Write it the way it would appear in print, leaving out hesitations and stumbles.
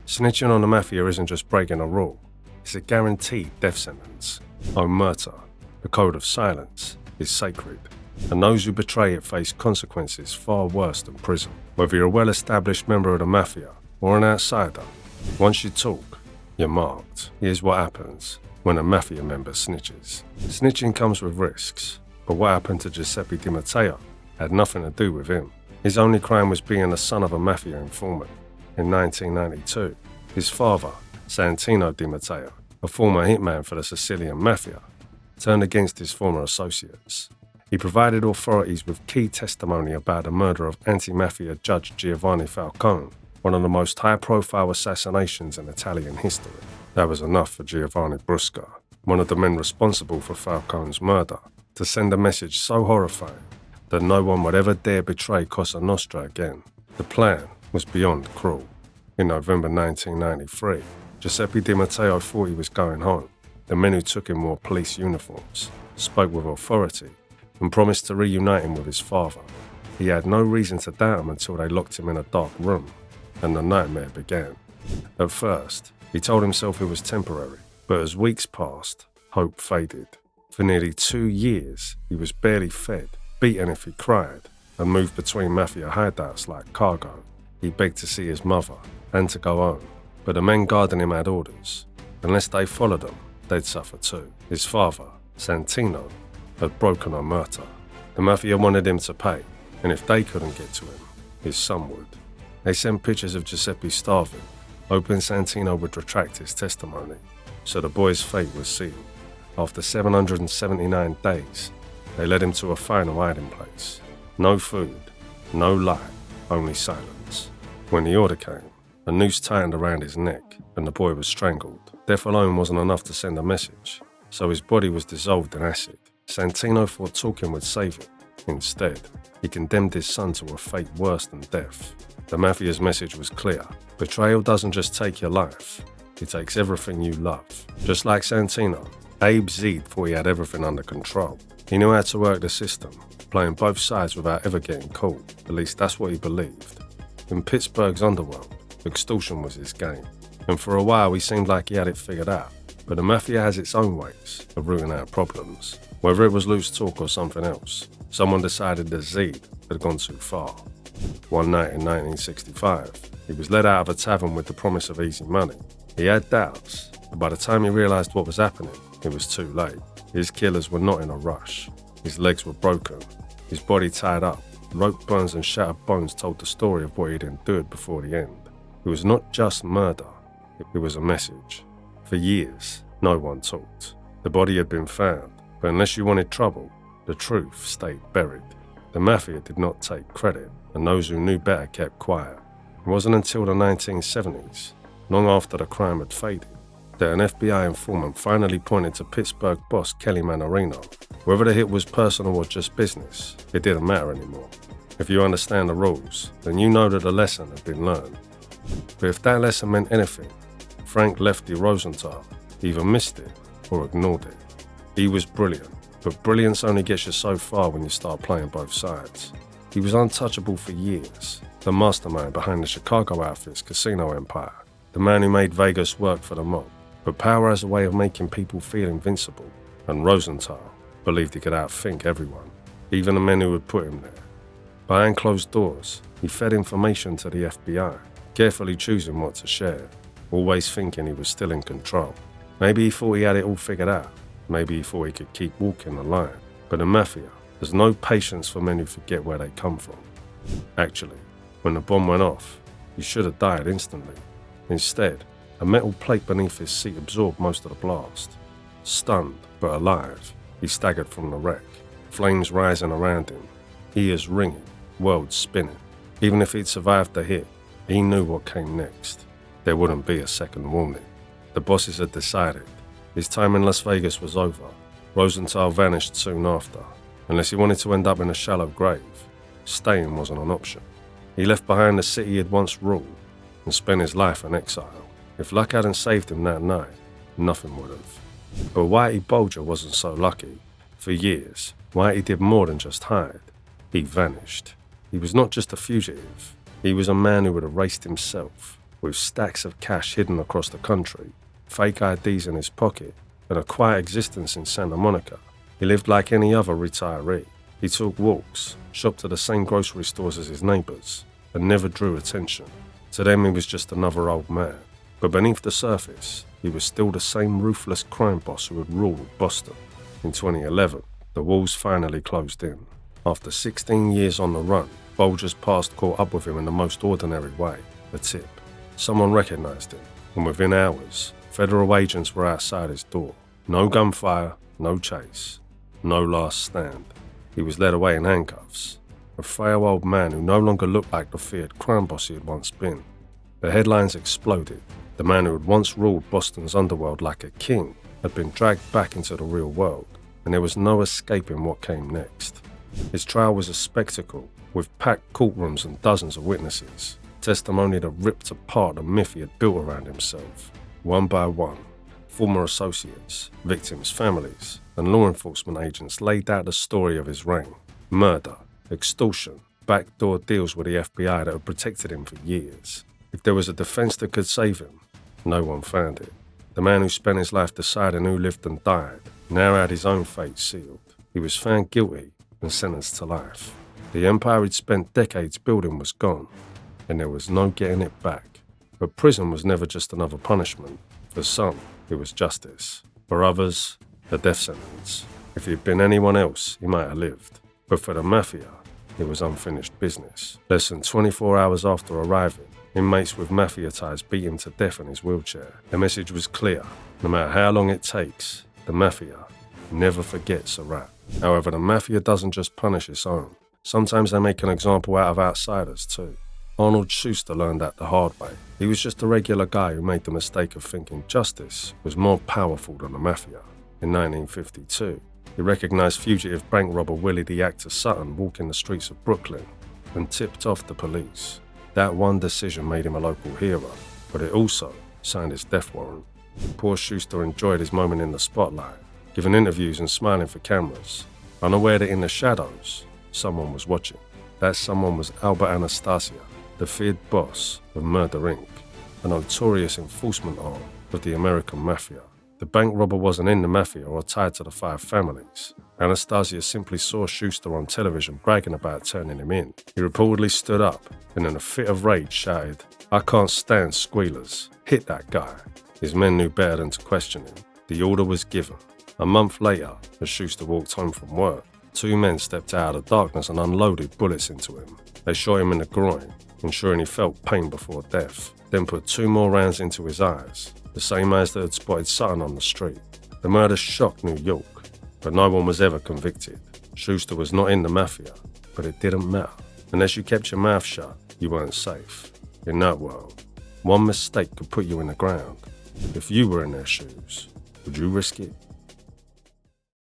Snitching on the mafia isn't just breaking a rule, it's a guaranteed death sentence. Omertà, the code of silence, is sacred, and those who betray it face consequences far worse than prison. Whether you're a well-established member of the mafia or an outsider, once you talk, you're marked. Here's what happens when a mafia member snitches. Snitching comes with risks, but what happened to Giuseppe Di Matteo had nothing to do with him. His only crime was being the son of a mafia informant. In 1992, his father, Santino Di Matteo, a former hitman for the Sicilian mafia, turned against his former associates. He provided authorities with key testimony about the murder of anti-mafia judge Giovanni Falcone, one of the most high-profile assassinations in Italian history. That was enough for Giovanni Brusca, one of the men responsible for Falcone's murder, to send a message so horrifying that no one would ever dare betray Cosa Nostra again. The plan was beyond cruel. In November 1993, Giuseppe Di Matteo thought he was going home. The men who took him wore police uniforms, spoke with authority, and promised to reunite him with his father. He had no reason to doubt him until they locked him in a dark room, and the nightmare began. At first, he told himself it was temporary, but as weeks passed, hope faded. For nearly 2 years, he was barely fed, beaten if he cried, and moved between mafia hideouts like cargo. He begged to see his mother and to go home, but the men guarding him had orders. Unless they followed him, they'd suffer too. His father, Santino, had broken Omertà. The mafia wanted him to pay, and if they couldn't get to him, his son would. They sent pictures of Giuseppe starving, hoping Santino would retract his testimony, so the boy's fate was sealed. After 779 days, they led him to a final hiding place. No food, no light, only silence. When the order came, a noose tightened around his neck, and the boy was strangled. Death alone wasn't enough to send a message, so his body was dissolved in acid. Santino thought talking would save him. Instead, he condemned his son to a fate worse than death. The mafia's message was clear. Betrayal doesn't just take your life, it takes everything you love. Just like Santino, Abe Zede thought he had everything under control. He knew how to work the system, playing both sides without ever getting caught. At least that's what he believed. In Pittsburgh's underworld, extortion was his game, and for a while he seemed like he had it figured out. But the mafia has its own ways of rooting out problems. Whether it was loose talk or something else, someone decided that Zede had gone too far. One night in 1965, he was let out of a tavern with the promise of easy money. He had doubts, but by the time he realized what was happening, it was too late. His killers were not in a rush. His legs were broken, his body tied up. Rope burns and shattered bones told the story of what he'd endured before the end. It was not just murder, it was a message. For years, no one talked. The body had been found, but unless you wanted trouble, the truth stayed buried. The mafia did not take credit, and those who knew better kept quiet. It wasn't until the 1970s, long after the crime had faded, that an FBI informant finally pointed to Pittsburgh boss Kelly Manorino. Whether the hit was personal or just business, it didn't matter anymore. If you understand the rules, then you know that a lesson had been learned. But if that lesson meant anything, Frank Lefty Rosenthal either missed it or ignored it. He was brilliant, but brilliance only gets you so far when you start playing both sides. He was untouchable for years, the mastermind behind the Chicago outfit's casino empire, the man who made Vegas work for the mob. But power has a way of making people feel invincible, and Rosenthal believed he could outthink everyone, even the men who would put him there. Behind closed doors, he fed information to the FBI, carefully choosing what to share, always thinking he was still in control. Maybe he thought he had it all figured out. Maybe he thought he could keep walking the line. But in Mafia, there's no patience for men who forget where they come from. Actually, when the bomb went off, he should have died instantly. Instead, a metal plate beneath his seat absorbed most of the blast. Stunned, but alive, he staggered from the wreck, flames rising around him, ears ringing, world spinning. Even if he'd survived the hit, he knew what came next. There wouldn't be a second warning. The bosses had decided. His time in Las Vegas was over. Rosenthal vanished soon after. Unless he wanted to end up in a shallow grave, staying wasn't an option. He left behind the city he had once ruled and spent his life in exile. If luck hadn't saved him that night, nothing would have. But Whitey Bulger wasn't so lucky. For years, Whitey did more than just hide. He vanished. He was not just a fugitive. He was a man who had erased himself. With stacks of cash hidden across the country, fake IDs in his pocket, and a quiet existence in Santa Monica, he lived like any other retiree. He took walks, shopped at the same grocery stores as his neighbors, and never drew attention. To them, he was just another old man. But beneath the surface, he was still the same ruthless crime boss who had ruled Boston. In 2011, the walls finally closed in. After 16 years on the run, Bulger's past caught up with him in the most ordinary way, a tip. Someone recognized him, and within hours, federal agents were outside his door. No gunfire, no chase, no last stand. He was led away in handcuffs, a frail old man who no longer looked like the feared crime boss he had once been. The headlines exploded. The man who had once ruled Boston's underworld like a king had been dragged back into the real world, and there was no escaping what came next. His trial was a spectacle, with packed courtrooms and dozens of witnesses, testimony that ripped apart the myth he had built around himself. One by one, former associates, victims' families, and law enforcement agents laid out the story of his reign. Murder, extortion, backdoor deals with the FBI that had protected him for years. If there was a defense that could save him, no one found it. The man who spent his life deciding who lived and died now had his own fate sealed. He was found guilty and sentenced to life. The empire he'd spent decades building was gone, and there was no getting it back. But prison was never just another punishment. For some, it was justice. For others, the death sentence. If he'd been anyone else, he might have lived. But for the Mafia, it was unfinished business. Less than 24 hours after arriving, inmates with Mafia ties beat him to death in his wheelchair. The message was clear. No matter how long it takes, the Mafia never forgets a rat. However, the Mafia doesn't just punish its own. Sometimes they make an example out of outsiders too. Arnold Schuster learned that the hard way. He was just a regular guy who made the mistake of thinking justice was more powerful than the Mafia. In 1952, he recognized fugitive bank robber Willie the Actor Sutton walking the streets of Brooklyn and tipped off the police. That one decision made him a local hero, but it also signed his death warrant. Poor Schuster enjoyed his moment in the spotlight, giving interviews and smiling for cameras, unaware that in the shadows, someone was watching. That someone was Albert Anastasia, the feared boss of Murder Inc., a notorious enforcement arm of the American Mafia. The bank robber wasn't in the Mafia or tied to the five families. Anastasia simply saw Schuster on television bragging about turning him in. He reportedly stood up and in a fit of rage shouted, "I can't stand squealers. Hit that guy." His men knew better than to question him. The order was given. A month later, as Schuster walked home from work, two men stepped out of the darkness and unloaded bullets into him. They shot him in the groin, ensuring he felt pain before death, then put two more rounds into his eyes, the same eyes that had spotted Sutton on the street. The murder shocked New York, but no one was ever convicted. Schuster was not in the Mafia, but it didn't matter. Unless you kept your mouth shut, you weren't safe. In that world, one mistake could put you in the ground. If you were in their shoes, would you risk it?